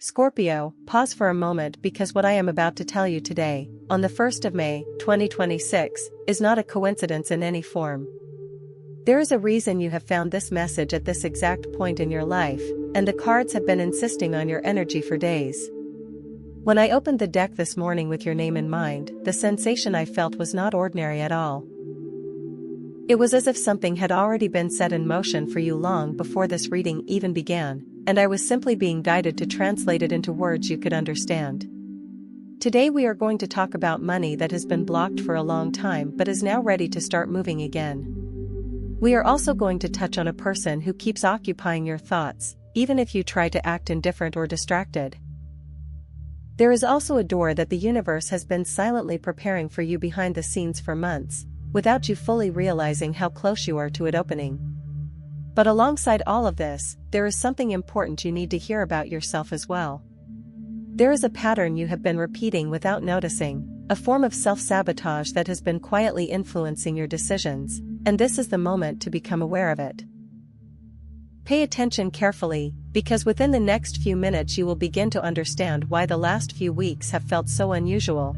Scorpio, pause for a moment because what I am about to tell you today, on the 1st of May, 2026, is not a coincidence in any form. There is a reason you have found this message at this exact point in your life, and the cards have been insisting on your energy for days. When I opened the deck this morning with your name in mind, the sensation I felt was not ordinary at all. It was as if something had already been set in motion for you long before this reading even began, and I was simply being guided to translate it into words you could understand. Today we are going to talk about money that has been blocked for a long time but is now ready to start moving again. We are also going to touch on a person who keeps occupying your thoughts, even if you try to act indifferent or distracted. There is also a door that the universe has been silently preparing for you behind the scenes for months, without you fully realizing how close you are to it opening. But alongside all of this, there is something important you need to hear about yourself as well. There is a pattern you have been repeating without noticing, a form of self-sabotage that has been quietly influencing your decisions, and this is the moment to become aware of it. Pay attention carefully, because within the next few minutes you will begin to understand why the last few weeks have felt so unusual.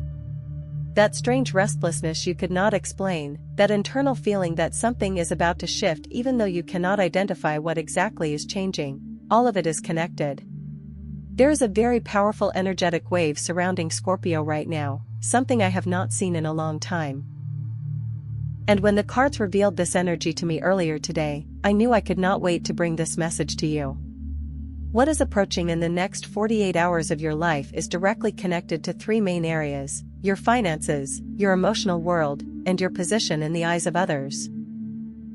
That strange restlessness you could not explain, that internal feeling that something is about to shift even though you cannot identify what exactly is changing, all of it is connected. There is a very powerful energetic wave surrounding Scorpio right now, something I have not seen in a long time. And when the cards revealed this energy to me earlier today, I knew I could not wait to bring this message to you. What is approaching in the next 48 hours of your life is directly connected to three main areas: your finances, your emotional world, and your position in the eyes of others.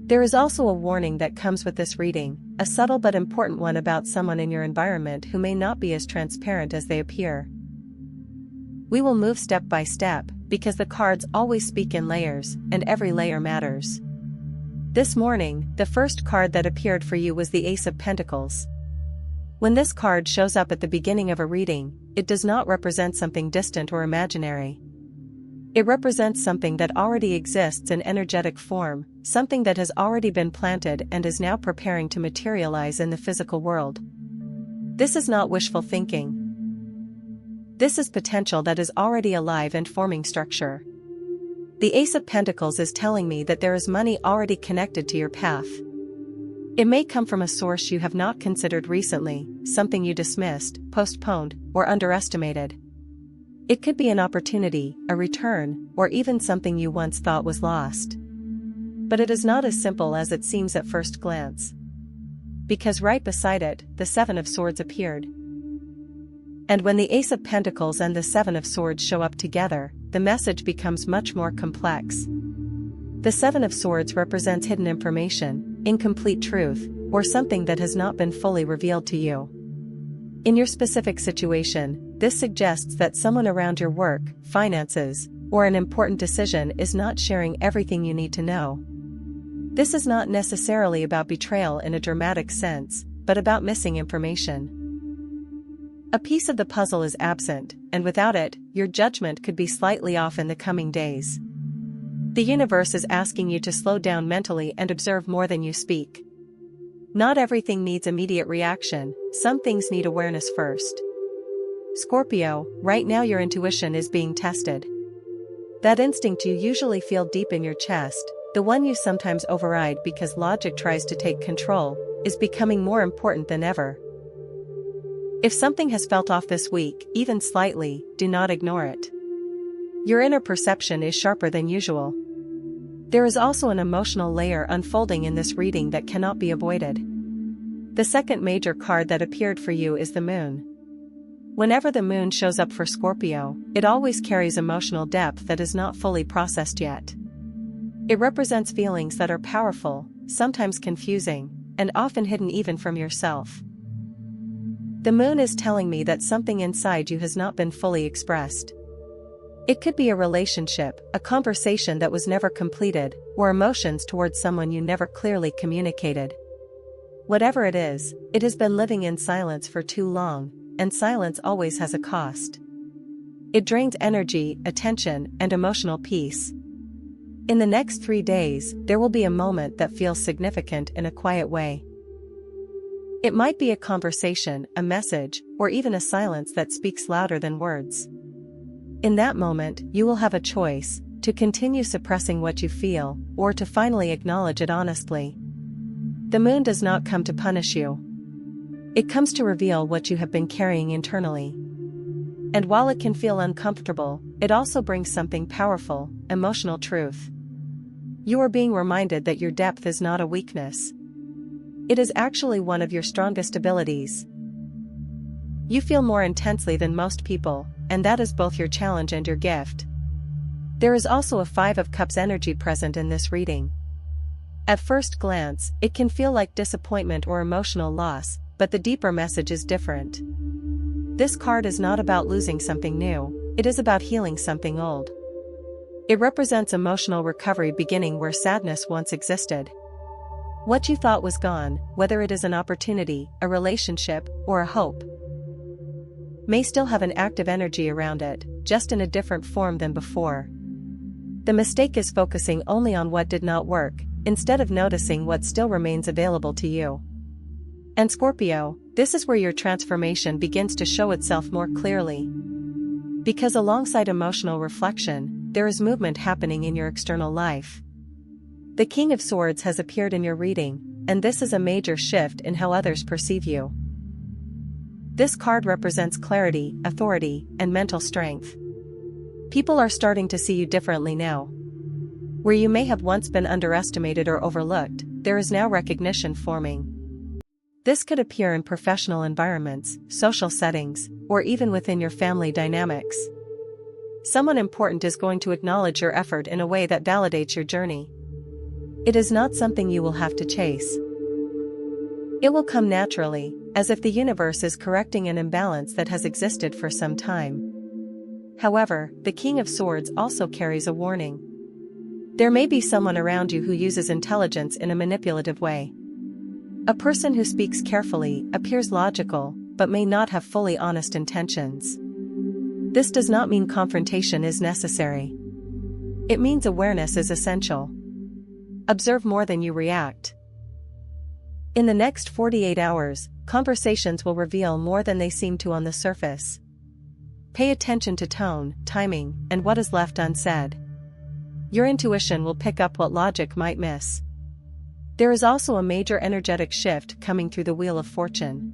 There is also a warning that comes with this reading, a subtle but important one about someone in your environment who may not be as transparent as they appear. We will move step by step, because the cards always speak in layers, and every layer matters. This morning, the first card that appeared for you was the Ace of Pentacles. When this card shows up at the beginning of a reading, it does not represent something distant or imaginary. It represents something that already exists in energetic form, something that has already been planted and is now preparing to materialize in the physical world. This is not wishful thinking. This is potential that is already alive and forming structure. The Ace of Pentacles is telling me that there is money already connected to your path. It may come from a source you have not considered recently, something you dismissed, postponed, or underestimated. It could be an opportunity, a return, or even something you once thought was lost. But it is not as simple as it seems at first glance. Because right beside it, the Seven of Swords appeared. And when the Ace of Pentacles and the Seven of Swords show up together, the message becomes much more complex. The Seven of Swords represents hidden information, incomplete truth, or something that has not been fully revealed to you. In your specific situation, this suggests that someone around your work, finances, or an important decision is not sharing everything you need to know. This is not necessarily about betrayal in a dramatic sense, but about missing information. A piece of the puzzle is absent, and without it, your judgment could be slightly off in the coming days. The universe is asking you to slow down mentally and observe more than you speak. Not everything needs immediate reaction, some things need awareness first. Scorpio, right now your intuition is being tested. That instinct you usually feel deep in your chest, the one you sometimes override because logic tries to take control, is becoming more important than ever. If something has felt off this week, even slightly, do not ignore it. Your inner perception is sharper than usual. There is also an emotional layer unfolding in this reading that cannot be avoided. The second major card that appeared for you is the Moon. Whenever the Moon shows up for Scorpio, it always carries emotional depth that is not fully processed yet. It represents feelings that are powerful, sometimes confusing, and often hidden even from yourself. The Moon is telling me that something inside you has not been fully expressed. It could be a relationship, a conversation that was never completed, or emotions towards someone you never clearly communicated. Whatever it is, it has been living in silence for too long, and silence always has a cost. It drains energy, attention, and emotional peace. In the next 3 days, there will be a moment that feels significant in a quiet way. It might be a conversation, a message, or even a silence that speaks louder than words. In that moment, you will have a choice: to continue suppressing what you feel, or to finally acknowledge it honestly. The moon does not come to punish you. It comes to reveal what you have been carrying internally. And while it can feel uncomfortable, it also brings something powerful: emotional truth. You are being reminded that your depth is not a weakness. It is actually one of your strongest abilities. You feel more intensely than most people, and that is both your challenge and your gift. There is also a Five of Cups energy present in this reading. At first glance, it can feel like disappointment or emotional loss, but the deeper message is different. This card is not about losing something new, it is about healing something old. It represents emotional recovery beginning where sadness once existed. What you thought was gone, whether it is an opportunity, a relationship, or a hope, may still have an active energy around it, just in a different form than before. The mistake is focusing only on what did not work, instead of noticing what still remains available to you. And Scorpio, this is where your transformation begins to show itself more clearly. Because alongside emotional reflection, there is movement happening in your external life. The King of Swords has appeared in your reading, and this is a major shift in how others perceive you. This card represents clarity, authority, and mental strength. People are starting to see you differently now. Where you may have once been underestimated or overlooked, there is now recognition forming. This could appear in professional environments, social settings, or even within your family dynamics. Someone important is going to acknowledge your effort in a way that validates your journey. It is not something you will have to chase. It will come naturally, as if the universe is correcting an imbalance that has existed for some time. However, the King of Swords also carries a warning. There may be someone around you who uses intelligence in a manipulative way. A person who speaks carefully, appears logical, but may not have fully honest intentions. This does not mean confrontation is necessary. It means awareness is essential. Observe more than you react. In the next 48 hours, conversations will reveal more than they seem to on the surface. Pay attention to tone, timing, and what is left unsaid. Your intuition will pick up what logic might miss. There is also a major energetic shift coming through the Wheel of Fortune.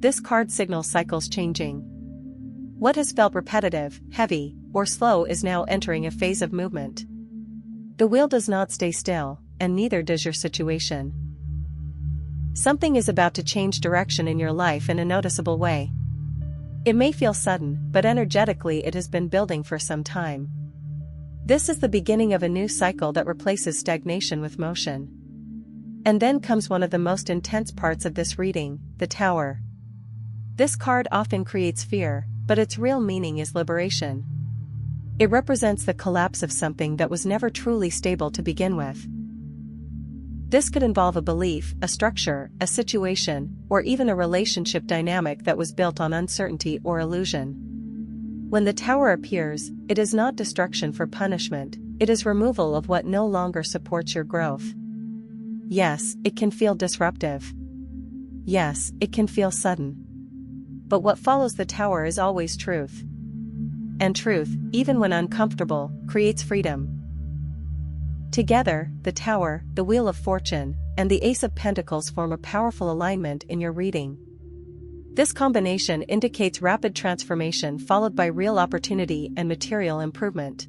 This card signals cycles changing. What has felt repetitive, heavy, or slow is now entering a phase of movement. The wheel does not stay still, and neither does your situation. Something is about to change direction in your life in a noticeable way. It may feel sudden, but energetically it has been building for some time. This is the beginning of a new cycle that replaces stagnation with motion. And then comes one of the most intense parts of this reading, the Tower. This card often creates fear, but its real meaning is liberation. It represents the collapse of something that was never truly stable to begin with. This could involve a belief, a structure, a situation, or even a relationship dynamic that was built on uncertainty or illusion. When the Tower appears, it is not destruction for punishment, it is removal of what no longer supports your growth. Yes, it can feel disruptive. Yes, it can feel sudden. But what follows the Tower is always truth. And truth, even when uncomfortable, creates freedom. Together, the Tower, the Wheel of Fortune, and the Ace of Pentacles form a powerful alignment in your reading. This combination indicates rapid transformation followed by real opportunity and material improvement.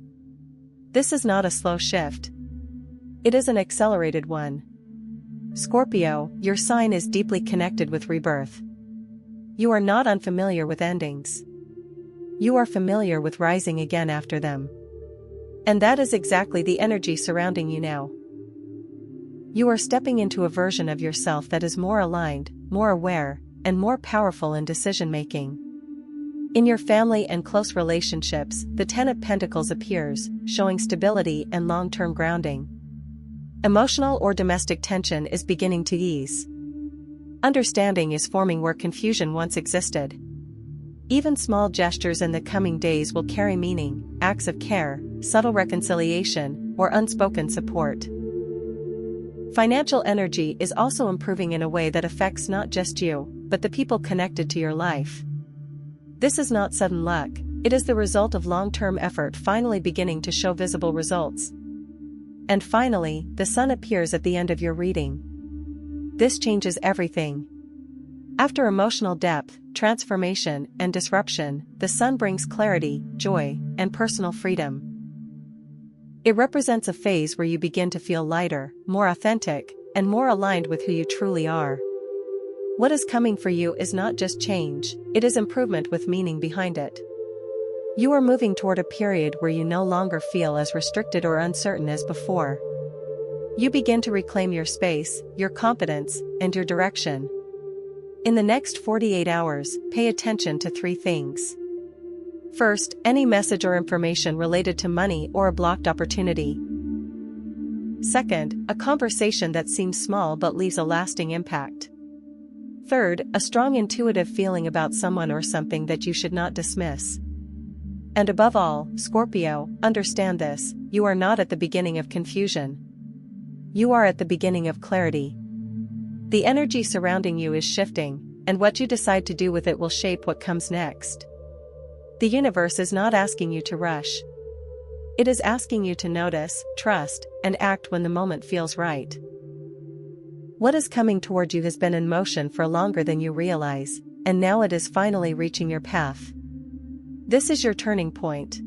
This is not a slow shift. It is an accelerated one. Scorpio, your sign is deeply connected with rebirth. You are not unfamiliar with endings. You are familiar with rising again after them. And that is exactly the energy surrounding you now. You are stepping into a version of yourself that is more aligned, more aware, and more powerful in decision-making. In your family and close relationships, the Ten of Pentacles appears, showing stability and long-term grounding. Emotional or domestic tension is beginning to ease. Understanding is forming where confusion once existed. Even small gestures in the coming days will carry meaning, acts of care, subtle reconciliation, or unspoken support. Financial energy is also improving in a way that affects not just you, but the people connected to your life. This is not sudden luck, it is the result of long-term effort finally beginning to show visible results. And finally, the sun appears at the end of your reading. This changes everything. After emotional depth, transformation, and disruption, the sun brings clarity, joy, and personal freedom. It represents a phase where you begin to feel lighter, more authentic, and more aligned with who you truly are. What is coming for you is not just change, it is improvement with meaning behind it. You are moving toward a period where you no longer feel as restricted or uncertain as before. You begin to reclaim your space, your confidence, and your direction. In the next 48 hours, pay attention to 3 things. First, any message or information related to money or a blocked opportunity. Second, a conversation that seems small but leaves a lasting impact. Third, a strong intuitive feeling about someone or something that you should not dismiss. And above all, Scorpio, understand this, you are not at the beginning of confusion. You are at the beginning of clarity. The energy surrounding you is shifting, and what you decide to do with it will shape what comes next. The universe is not asking you to rush. It is asking you to notice, trust, and act when the moment feels right. What is coming toward you has been in motion for longer than you realize, and now it is finally reaching your path. This is your turning point.